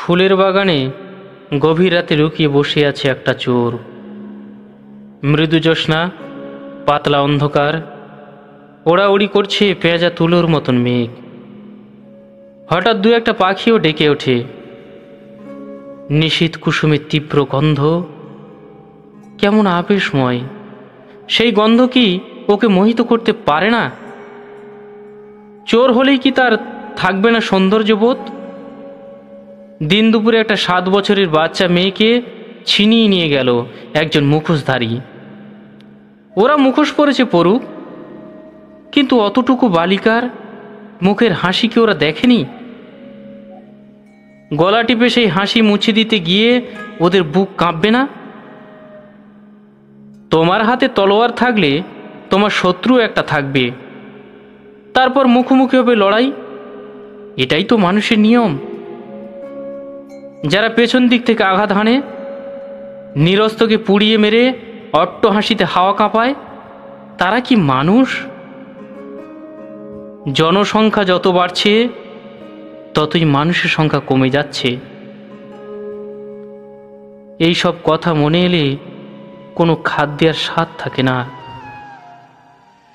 ফুলের বাগানে গভীর রাতে লুকিয়ে বসে আছে একটা চোর। মৃদু জ্যোৎস্না, পাতলা অন্ধকার, ওড়াউড়ি করছে পেঁয়াজা তুলোর মতন মেঘ। হঠাৎ দু একটা পাখিও ডেকে ওঠে। নিশীথ কুসুমের তীব্র গন্ধ কেমন আবেশময়। সেই গন্ধ কি ওকে মোহিত করতে পারে না? চোর হলেই কি তার থাকবে না সৌন্দর্যবোধ? দিন দুপুরে একটা 7 বছরের বাচ্চা মেয়েকে ছিনিয়ে নিয়ে গেল একজন মুখোশধারী। ওরা মুখোশ পরেছে পড়ুক, কিন্তু অতটুকু বালিকার মুখের হাসি কি ওরা দেখেনি? গলা টিপে সেই হাসি মুছে দিতে গিয়ে ওদের বুক কাঁপবে না? তোমার হাতে তলোয়ার থাকলে তোমার শত্রু একটা থাকবে, তারপর মুখোমুখি হবে লড়াই। এটাই তো মানুষের নিয়ম। যারা পেছন দিক থেকে আঘাত হানে, নিরস্তকে পুড়িয়ে মেরে অট্ট হাসিতে হাওয়া কাঁপায়, তারা কি মানুষ? জনসংখ্যা যত বাড়ছে ততই মানুষের সংখ্যা কমে যাচ্ছে। এই সব কথা মনে এলে কোনো খাদ্যের স্বাদ থাকে না।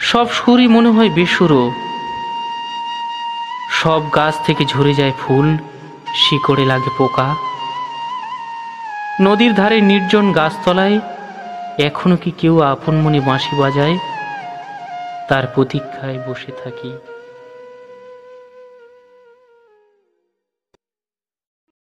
সব সুরই মনে হয় বেসুরো। সব গাছ থেকে ঝরে যায় ফুল, শিকড়ে লাগে পোকা। নদীর ধারে নির্জন গাছতলায় এখনো কি কেউ আপন মনে বাঁশি বাজায়? তার প্রতীক্ষায় বসে থাকি।